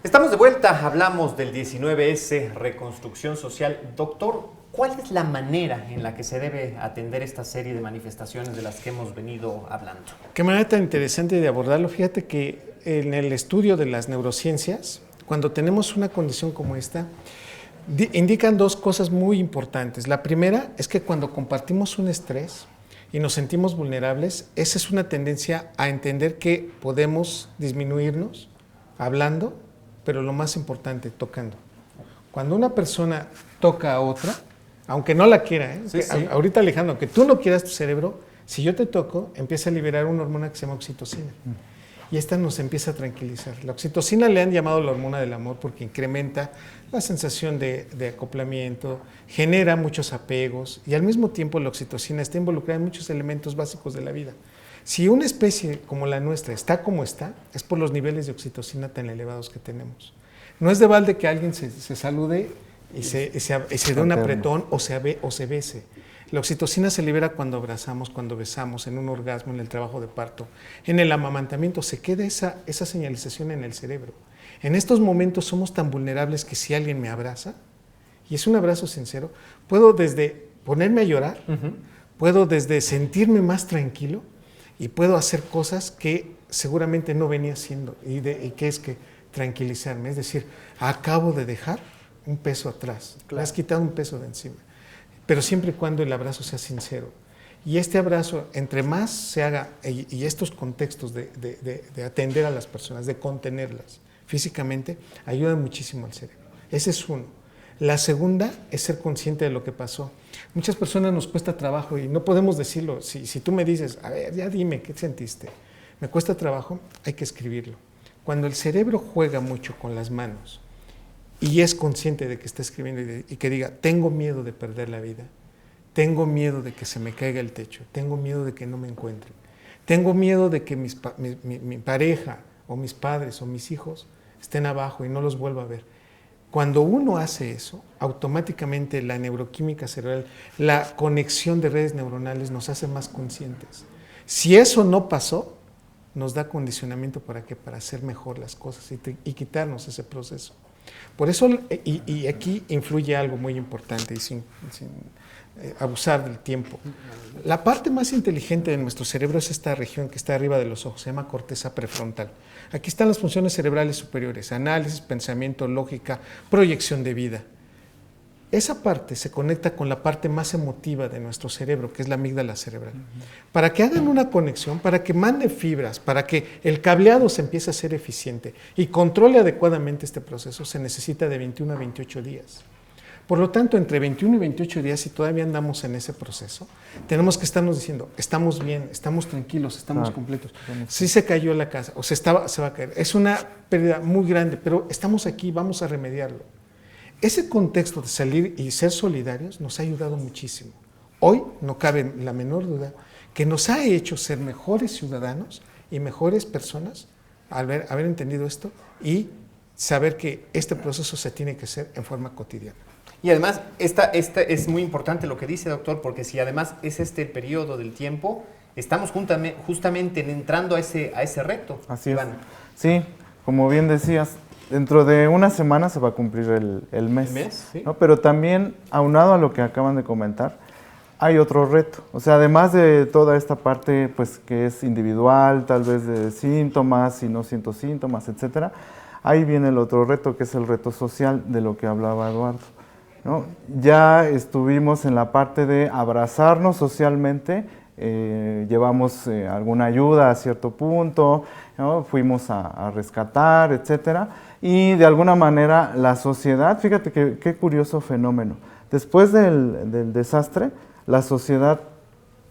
Estamos de vuelta, hablamos del 19S, reconstrucción social. Doctor, ¿cuál es la manera en la que se debe atender esta serie de manifestaciones de las que hemos venido hablando? Qué manera tan interesante de abordarlo. Fíjate que en el estudio de las neurociencias, cuando tenemos una condición como esta, indican dos cosas muy importantes. La primera es que cuando compartimos un estrés y nos sentimos vulnerables, esa es una tendencia a entender que podemos disminuirnos hablando, pero lo más importante, tocando. Cuando una persona toca a otra, aunque no la quiera, Sí, sí. ahorita Alejandro, aunque tú no quieras tu cerebro, si yo te toco, empieza a liberar una hormona que se llama oxitocina. Y esta nos empieza a tranquilizar. La oxitocina le han llamado la hormona del amor porque incrementa la sensación de acoplamiento, genera muchos apegos y al mismo tiempo la oxitocina está involucrada en muchos elementos básicos de la vida. Si una especie como la nuestra está como está, es por los niveles de oxitocina tan elevados que tenemos. No es de balde que alguien se salude y se dé un apretón o se bese. La oxitocina se libera cuando abrazamos, cuando besamos, en un orgasmo, en el trabajo de parto, en el amamantamiento. Se queda esa señalización en el cerebro. En estos momentos somos tan vulnerables que si alguien me abraza, y es un abrazo sincero, puedo desde ponerme a llorar, puedo desde sentirme más tranquilo y puedo hacer cosas que seguramente no venía haciendo y que es que tranquilizarme. Es decir, acabo de dejar un peso atrás, me has quitado un peso de encima. Pero siempre y cuando el abrazo sea sincero. Y este abrazo, entre más se haga, y estos contextos de atender a las personas, de contenerlas físicamente, ayudan muchísimo al cerebro. Ese es uno. La segunda es ser consciente de lo que pasó. Muchas personas nos cuesta trabajo y no podemos decirlo. Si tú me dices, a ver, ya dime, ¿qué sentiste? Me cuesta trabajo, hay que escribirlo. Cuando el cerebro juega mucho con las manos, y es consciente de que está escribiendo y que diga, tengo miedo de perder la vida, tengo miedo de que se me caiga el techo, tengo miedo de que no me encuentren, tengo miedo de que mi pareja o mis padres o mis hijos estén abajo y no los vuelva a ver. Cuando uno hace eso, automáticamente la neuroquímica cerebral, la conexión de redes neuronales nos hace más conscientes. Si eso no pasó, nos da condicionamiento para hacer mejor las cosas y quitarnos ese proceso. Por eso, y aquí influye algo muy importante y sin abusar del tiempo. La parte más inteligente de nuestro cerebro es esta región que está arriba de los ojos, se llama corteza prefrontal. Aquí están las funciones cerebrales superiores, análisis, pensamiento, lógica, proyección de vida. Esa parte se conecta con la parte más emotiva de nuestro cerebro, que es la amígdala cerebral. Para que hagan una conexión, para que mande fibras, para que el cableado se empiece a ser eficiente y controle adecuadamente este proceso, se necesita de 21 a 28 días. Por lo tanto, entre 21 y 28 días, si todavía andamos en ese proceso, tenemos que estarnos diciendo, estamos bien, estamos tranquilos, estamos completos. Si se cayó la casa o se va a caer, es una pérdida muy grande, pero estamos aquí, vamos a remediarlo. Ese contexto de salir y ser solidarios nos ha ayudado muchísimo. Hoy no cabe la menor duda que nos ha hecho ser mejores ciudadanos y mejores personas al haber entendido esto y saber que este proceso se tiene que hacer en forma cotidiana. Y además, esta es muy importante lo que dice, doctor, porque si además es este periodo del tiempo, estamos justamente entrando a ese reto. Así es. Sí, como bien decías, dentro de una semana se va a cumplir el mes. ¿El mes? Sí. ¿No? Pero también, aunado a lo que acaban de comentar, hay otro reto. O sea, además de toda esta parte pues, que es individual, tal vez de síntomas, si no siento síntomas, etcétera, ahí viene el otro reto, que es el reto social de lo que hablaba Eduardo, ¿no? Ya estuvimos en la parte de abrazarnos socialmente, llevamos alguna ayuda a cierto punto, ¿no? Fuimos a rescatar, etcétera, y de alguna manera la sociedad, fíjate qué curioso fenómeno, después del desastre, la sociedad,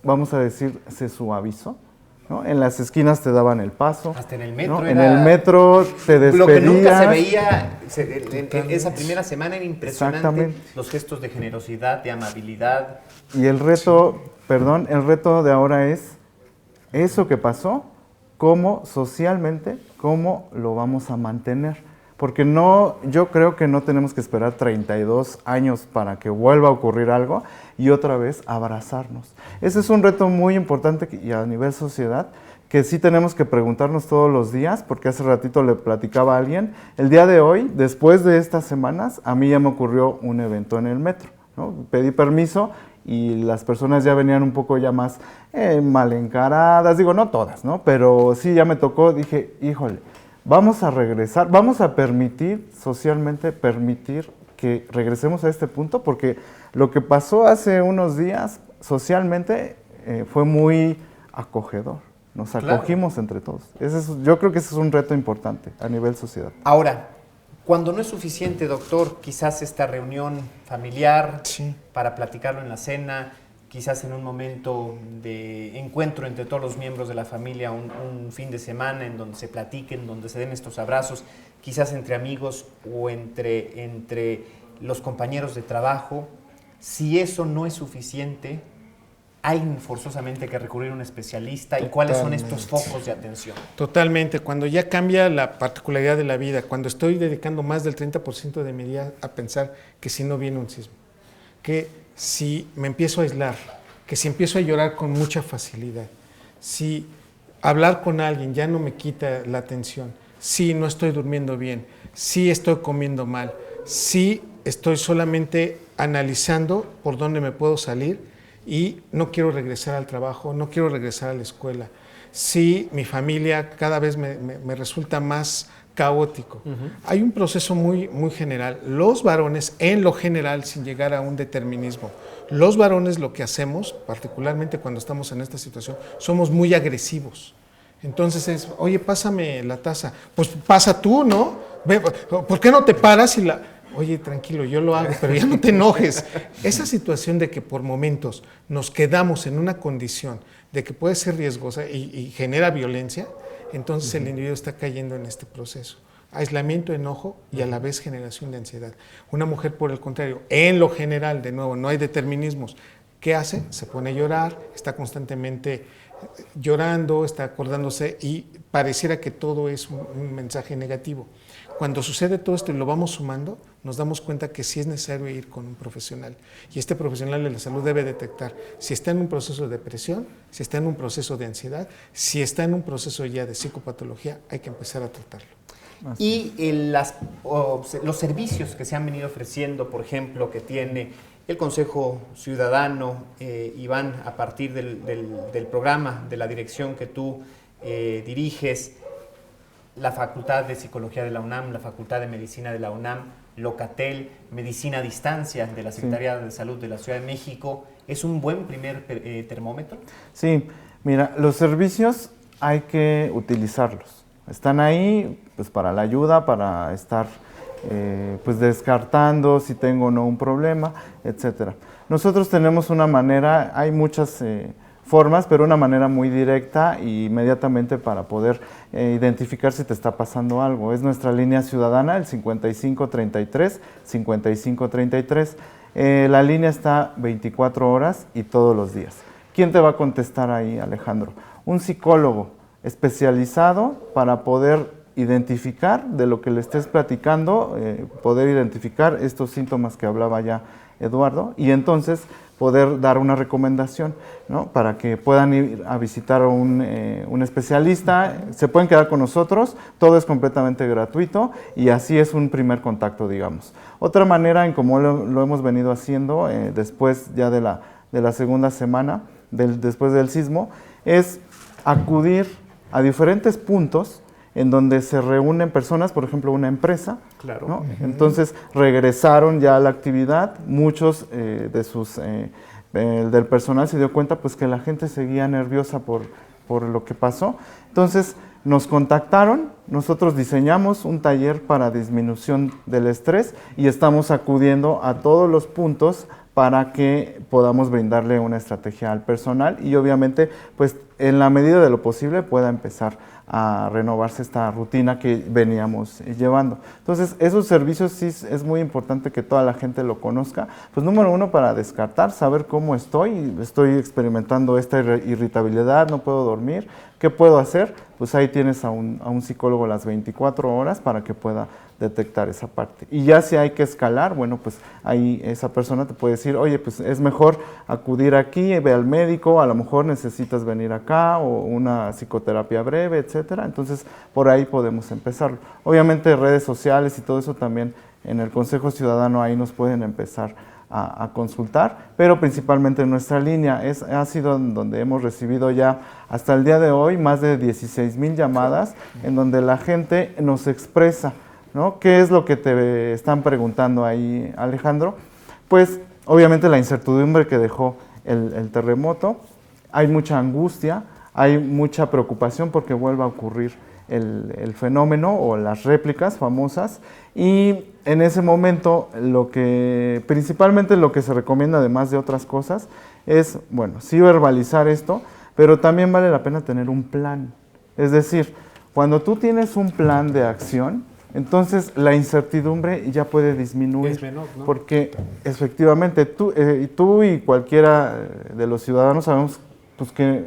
vamos a decir, se suavizó, ¿no? En las esquinas te daban el paso. Hasta en el metro. ¿no? En el metro te despedías. Lo que nunca se veía en esa primera semana era impresionante. Los gestos de generosidad, de amabilidad. Y el reto, el reto de ahora es eso que pasó, cómo socialmente, cómo lo vamos a mantener. Porque yo creo que no tenemos que esperar 32 años para que vuelva a ocurrir algo y otra vez abrazarnos. Ese es un reto muy importante y a nivel sociedad que sí tenemos que preguntarnos todos los días, porque hace ratito le platicaba a alguien, el día de hoy, después de estas semanas, a mí ya me ocurrió un evento en el metro, ¿no? Pedí permiso y las personas ya venían un poco ya más mal encaradas, digo, no todas, ¿no? Pero sí, ya me tocó, dije, híjole, vamos a regresar, vamos a permitir, socialmente permitir que regresemos a este punto, porque lo que pasó hace unos días socialmente fue muy acogedor. Nos acogimos entre todos. Yo creo que ese es un reto importante a nivel sociedad. Ahora, cuando no es suficiente, doctor, quizás esta reunión familiar para platicarlo en la cena, quizás en un momento de encuentro entre todos los miembros de la familia, un fin de semana en donde se platiquen, donde se den estos abrazos, quizás entre amigos o entre los compañeros de trabajo, si eso no es suficiente, hay forzosamente que recurrir a un especialista. ¿Y cuáles son estos focos de atención? Totalmente. Cuando ya cambia la particularidad de la vida, cuando estoy dedicando más del 30% de mi día a pensar que si no viene un sismo, que si me empiezo a aislar, que si empiezo a llorar con mucha facilidad, si hablar con alguien ya no me quita la atención, si no estoy durmiendo bien, si estoy comiendo mal, si estoy solamente analizando por dónde me puedo salir, y no quiero regresar al trabajo, no quiero regresar a la escuela. Si mi familia cada vez me resulta más caótico. Hay un proceso muy general. Los varones, en lo general, sin llegar a un determinismo, los varones lo que hacemos, particularmente cuando estamos en esta situación, somos muy agresivos. Entonces es, oye, pásame la taza. Pues pasa tú, ¿no? ¿Por qué no te paras y la... Oye, tranquilo, yo lo hago, pero ya no te enojes. Esa situación de que por momentos nos quedamos en una condición de que puede ser riesgosa y genera violencia, entonces el individuo está cayendo en este proceso. Aislamiento, enojo y a la vez generación de ansiedad. Una mujer, por el contrario, en lo general, de nuevo, no hay determinismos. ¿Qué hace? Se pone a llorar, está constantemente llorando, está acordándose y pareciera que todo es un mensaje negativo. Cuando sucede todo esto y lo vamos sumando, nos damos cuenta que sí es necesario ir con un profesional. Y este profesional de la salud debe detectar si está en un proceso de depresión, si está en un proceso de ansiedad, si está en un proceso ya de psicopatología, hay que empezar a tratarlo. Y los servicios que se han venido ofreciendo, por ejemplo, que tiene el Consejo Ciudadano, Iván, a partir del programa, de la dirección que tú diriges, la Facultad de Psicología de la UNAM, la Facultad de Medicina de la UNAM, Locatel, Medicina a Distancia de la Secretaría de Salud de la Ciudad de México, ¿es un buen primer termómetro? Sí, mira, los servicios hay que utilizarlos. Están ahí pues, para la ayuda, para estar pues, descartando si tengo o no un problema, etc. Nosotros tenemos una manera, hay muchas formas, pero una manera muy directa e inmediatamente para poder identificar si te está pasando algo. Es nuestra línea ciudadana, el 5533-5533. La línea está 24 horas y todos los días. ¿Quién te va a contestar ahí, Alejandro? Un psicólogo especializado para poder identificar de lo que le estés platicando, poder identificar estos síntomas que hablaba ya Eduardo, y entonces poder dar una recomendación, ¿no? Para que puedan ir a visitar a un especialista, se pueden quedar con nosotros, todo es completamente gratuito y así es un primer contacto, digamos. Otra manera en cómo lo hemos venido haciendo después ya de la segunda semana, después del sismo, es acudir a diferentes puntos en donde se reúnen personas, por ejemplo, una empresa, claro, ¿no? Entonces regresaron ya a la actividad, muchos del personal se dio cuenta pues que la gente seguía nerviosa por lo que pasó, entonces nos contactaron, nosotros diseñamos un taller para disminución del estrés y estamos acudiendo a todos los puntos para que podamos brindarle una estrategia al personal y obviamente pues en la medida de lo posible pueda empezar a renovarse esta rutina que veníamos llevando. Entonces, esos servicios sí es muy importante que toda la gente lo conozca. Pues número uno, para descartar, saber cómo estoy experimentando esta irritabilidad, no puedo dormir, ¿qué puedo hacer? Pues ahí tienes a un psicólogo las 24 horas para que pueda detectar esa parte. Y ya si hay que escalar, bueno, pues ahí esa persona te puede decir, oye, pues es mejor acudir aquí, ve al médico, a lo mejor necesitas venir a acá o una psicoterapia breve, etcétera. Entonces, por ahí podemos empezar. Obviamente, redes sociales y todo eso también en el Consejo Ciudadano ahí nos pueden empezar a consultar, pero principalmente en nuestra línea ha sido donde hemos recibido ya hasta el día de hoy más de 16,000 llamadas en donde la gente nos expresa, ¿no? ¿Qué es lo que te están preguntando ahí, Alejandro? Pues obviamente la incertidumbre que dejó el terremoto, hay mucha angustia, hay mucha preocupación porque vuelva a ocurrir el fenómeno o las réplicas famosas, y en ese momento principalmente lo que se recomienda, además de otras cosas, es, bueno, sí verbalizar esto, pero también vale la pena tener un plan. Es decir, cuando tú tienes un plan de acción, entonces la incertidumbre ya puede disminuir. Es menor, ¿no? Porque efectivamente tú y cualquiera de los ciudadanos sabemos pues, que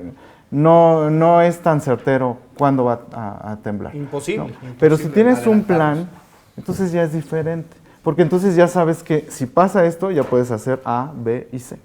no es tan certero cuándo va a temblar. Imposible, ¿no? imposible. Pero si tienes un plan, entonces ya es diferente. Porque entonces ya sabes que si pasa esto, ya puedes hacer A, B y C.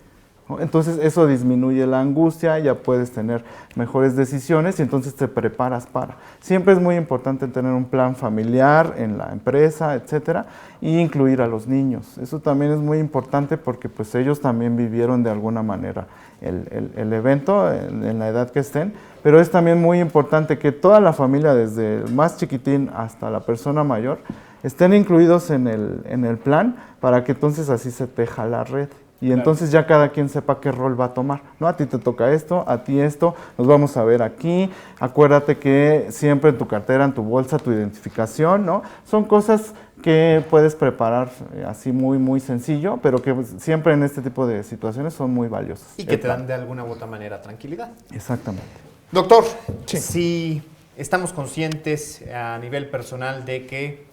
¿no? Entonces eso disminuye la angustia, ya puedes tener mejores decisiones y entonces te preparas para. Siempre es muy importante tener un plan familiar en la empresa, etcétera, y incluir a los niños. Eso también es muy importante porque pues ellos también vivieron de alguna manera el evento en la edad que estén, pero es también muy importante que toda la familia, desde el más chiquitín hasta la persona mayor, estén incluidos en el plan para que entonces así se teja la red. Y entonces ya cada quien sepa qué rol va a tomar, ¿no? A ti te toca esto, a ti esto, nos vamos a ver aquí, acuérdate que siempre en tu cartera, en tu bolsa, tu identificación, ¿no? Son cosas que puedes preparar así muy, muy sencillo, pero que siempre en este tipo de situaciones son muy valiosas. Y que te dan de alguna u otra manera tranquilidad. Exactamente. Doctor, Sí. si estamos conscientes a nivel personal de que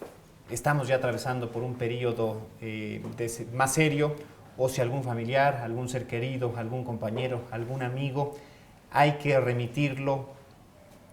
estamos ya atravesando por un periodo más serio, o si algún familiar, algún ser querido, algún compañero, algún amigo, hay que remitirlo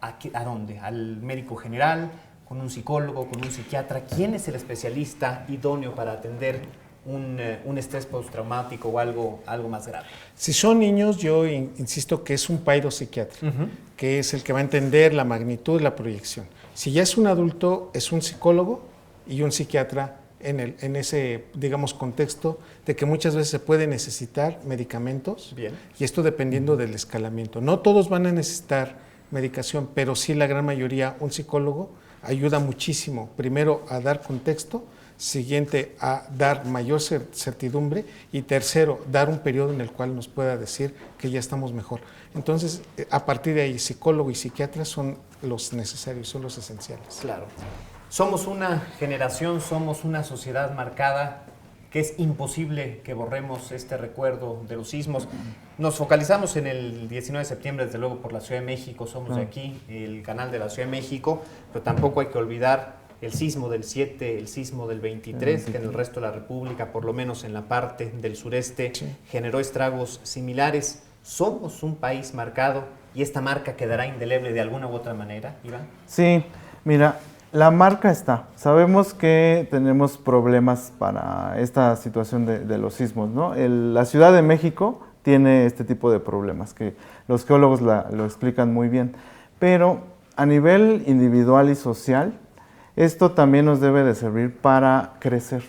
¿a dónde? ¿Al médico general? ¿Con un psicólogo? ¿Con un psiquiatra? ¿Quién es el especialista idóneo para atender un estrés postraumático o algo más grave? Si son niños, yo insisto que es un psiquiatra, que es el que va a entender la magnitud y la proyección. Si ya es un adulto, es un psicólogo y un psiquiatra en ese, digamos, contexto de que muchas veces se puede necesitar medicamentos. Bien. Y esto dependiendo del escalamiento. No todos van a necesitar medicación, pero sí la gran mayoría. Un psicólogo ayuda muchísimo, primero a dar contexto, siguiente a dar mayor certidumbre y tercero, dar un periodo en el cual nos pueda decir que ya estamos mejor. Entonces, a partir de ahí, psicólogo y psiquiatra son los necesarios, son los esenciales. Claro. Somos una generación, somos una sociedad marcada que es imposible que borremos este recuerdo de los sismos. Nos focalizamos en el 19 de septiembre, desde luego por la Ciudad de México, somos de aquí, el canal de la Ciudad de México, pero tampoco hay que olvidar el sismo del 7, el sismo del 23, que en el resto de la República, por lo menos en la parte del sureste, generó estragos similares. Somos un país marcado y esta marca quedará indeleble de alguna u otra manera, Iván. Sí, mira, la marca está. Sabemos que tenemos problemas para esta situación de los sismos, ¿no? La Ciudad de México tiene este tipo de problemas, que los geólogos lo explican muy bien, pero a nivel individual y social, esto también nos debe de servir para crecer,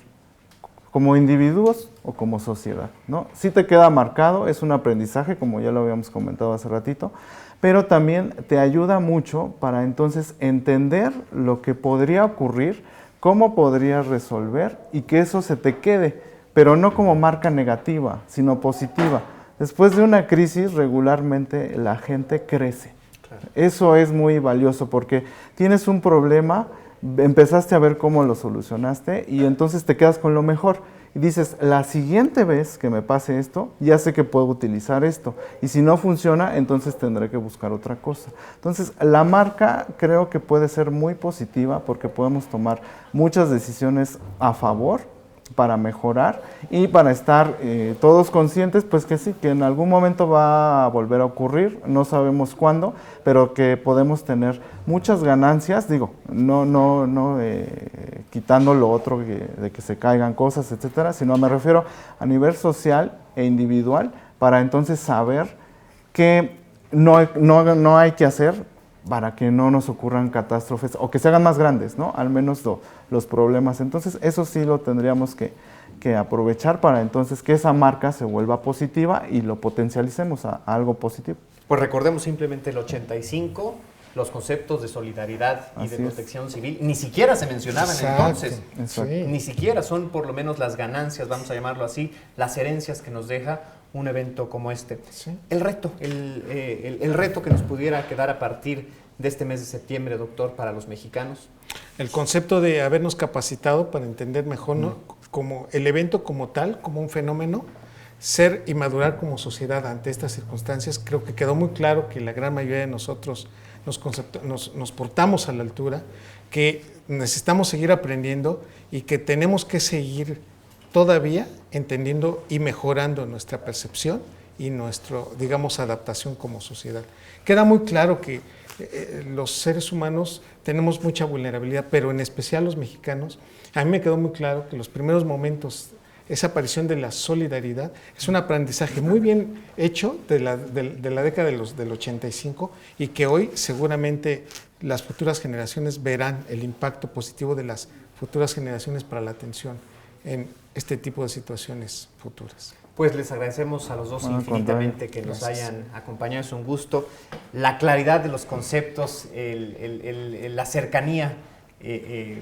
como individuos o como sociedad, ¿no? Sí te queda marcado, es un aprendizaje, como ya lo habíamos comentado hace ratito, pero también te ayuda mucho para entonces entender lo que podría ocurrir, cómo podrías resolver y que eso se te quede, pero no como marca negativa, sino positiva. Después de una crisis, regularmente la gente crece. Claro. Eso es muy valioso porque tienes un problema, empezaste a ver cómo lo solucionaste y entonces te quedas con lo mejor. Y dices, la siguiente vez que me pase esto, ya sé que puedo utilizar esto. Y si no funciona, entonces tendré que buscar otra cosa. Entonces, la marca creo que puede ser muy positiva porque podemos tomar muchas decisiones a favor para mejorar y para estar todos conscientes, pues que sí, que en algún momento va a volver a ocurrir, no sabemos cuándo, pero que podemos tener muchas ganancias, digo, no quitando lo otro de que se caigan cosas, etcétera, sino me refiero a nivel social e individual, para entonces saber que no hay que hacer para que no nos ocurran catástrofes o que se hagan más grandes, ¿no? Al menos los problemas. Entonces, eso sí lo tendríamos que aprovechar para entonces que esa marca se vuelva positiva y lo potencialicemos a algo positivo. Pues recordemos simplemente el 85, los conceptos de solidaridad y de protección civil, ni siquiera se mencionaban entonces. Exacto. Ni siquiera son por lo menos las ganancias, vamos a llamarlo así, las herencias que nos deja un evento como este. Sí. El reto, el reto que nos pudiera quedar a partir de este mes de septiembre, doctor, para los mexicanos. El concepto de habernos capacitado para entender mejor, ¿no? Como el evento como tal, como un fenómeno, ser y madurar como sociedad ante estas circunstancias. Creo que quedó muy claro que la gran mayoría de nosotros nos portamos a la altura, que necesitamos seguir aprendiendo y que tenemos que seguir todavía entendiendo y mejorando nuestra percepción y nuestro, digamos, adaptación como sociedad. Queda muy claro que los seres humanos tenemos mucha vulnerabilidad, pero en especial los mexicanos. A mí me quedó muy claro que los primeros momentos, esa aparición de la solidaridad, es un aprendizaje muy bien hecho de la década del 85 y que hoy seguramente las futuras generaciones verán el impacto positivo de las futuras generaciones para la atención en este tipo de situaciones futuras. Pues les agradecemos a los dos infinitamente que nos hayan acompañado, es un gusto. La claridad de los conceptos, la cercanía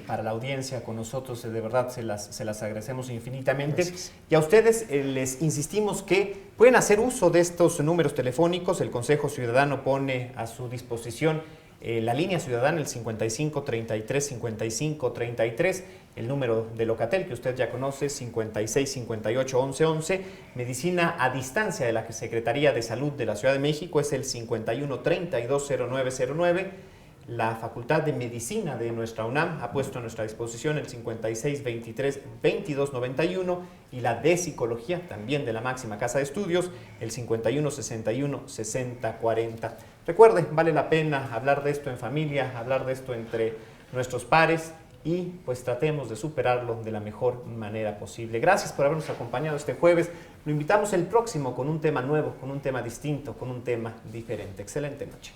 para la audiencia con nosotros, de verdad se las agradecemos infinitamente. Gracias. Y a ustedes les insistimos que pueden hacer uso de estos números telefónicos. El Consejo Ciudadano pone a su disposición la línea ciudadana, el 55 33 55 33, el número de Locatel que usted ya conoce, 56 58 11 11, medicina a distancia de la Secretaría de Salud de la Ciudad de México es el 51 32 09 09, la Facultad de Medicina de nuestra UNAM ha puesto a nuestra disposición el 56 23 22 91 y la de Psicología, también de la máxima casa de estudios, el 51 61 60 40. Recuerde, vale la pena hablar de esto en familia, hablar de esto entre nuestros pares y pues tratemos de superarlo de la mejor manera posible. Gracias por habernos acompañado este jueves. Lo invitamos el próximo con un tema nuevo, con un tema distinto, con un tema diferente. Excelente noche.